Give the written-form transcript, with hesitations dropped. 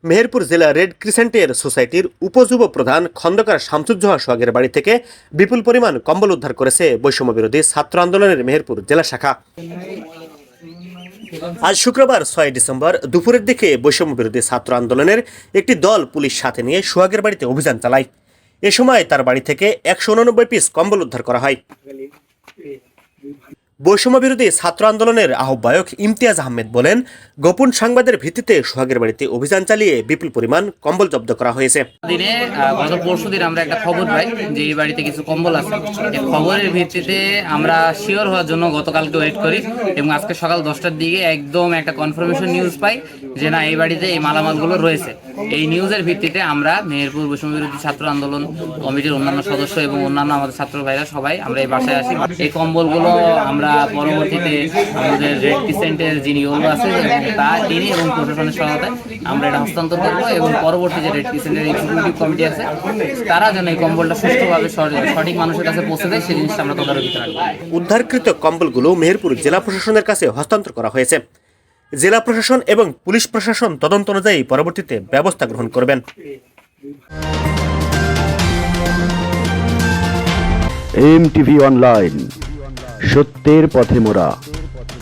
মেহেরপুর জেলা রেড ক্রিসেন্টের সোসাইটির উপযুব প্রধান খন্দকার শামসুজ্জোহা সোহাগের বাড়ি থেকে বিপুল পরিমাণ কম্বল উদ্ধার করেছে বৈষম্য বিরোধী ছাত্র আন্দোলনের মেহেরপুর জেলা শাখা। আজ শুক্রবার ৬ ডিসেম্বর দুপুরের দিকে বৈষম্য বিরোধী ছাত্র আন্দোলনের একটি দল পুলিশ সাথে নিয়ে সোহাগের বাড়িতে অভিযান চালায়। এ সময় তার বাড়ি থেকে ১৮৯ পিস কম্বল উদ্ধার করা হয়। বৈষম্য বিরোধী ছাত্র আন্দোলনের আহ্বায়ক ইমতিয়াজ আহমেদ বলেন, গোপন সংবাদের ভিত্তিতে সোহাগের বাড়িতে অভিযান চালিয়ে বিপুল পরিমাণ কম্বল জব্দ করা হয়েছে। গত পরশু দিন আমরা একটা খবর পাই যে এই বাড়িতে কিছু কম্বল আছে। এই খবরের ভিত্তিতে আমরা শিওর হওয়ার জন্য গতকালকে ওয়েট করি এবং আজকে সকাল 10টার দিকে একদম একটা কনফার্মেশন নিউজ পাই যে না, এই বাড়িতে এই মালামালগুলো রয়েছে। এই নিউজের ভিত্তিতে আমরা মেহেরপুর বৈষম্য বিরোধী ছাত্র আন্দোলন কমিটির অন্যান্য সদস্য এবং অন্যান্য আমাদের ছাত্র ভাইরা সবাই আমরা এই বাসায় আসি। এই কম্বলগুলো আমরা পরবর্তীতে আমাদের রেড ক্রিসেন্টের যিনি ওলো আছে তিনি এবং প্রশাসনের সহায়তায় আমরা এটা হস্তান্তর করবো এবং পরবর্তী যে রেড ক্রিসেন্টের এক্সিকিউটিভ কমিটি আছে তারা যেন এই কম্বলটা সুষ্ঠুভাবে সঠিক মানুষের কাছে পৌঁছে দেয় সেই জিনিসটা আমরা তদারকিতে রাখবো। উদ্ধারকৃত কম্বলগুলো মেহেরপুর জেলা প্রশাসনের কাছে হস্তান্তর করা হয়েছে। জেলা প্রশাসন এবং পুলিশ প্রশাসন তদন্ত অনুযায়ী পরবর্তীতে ব্যবস্থা গ্রহণ করবেন। এমটিভি অনলাইন, সত্যের পথে মোরা।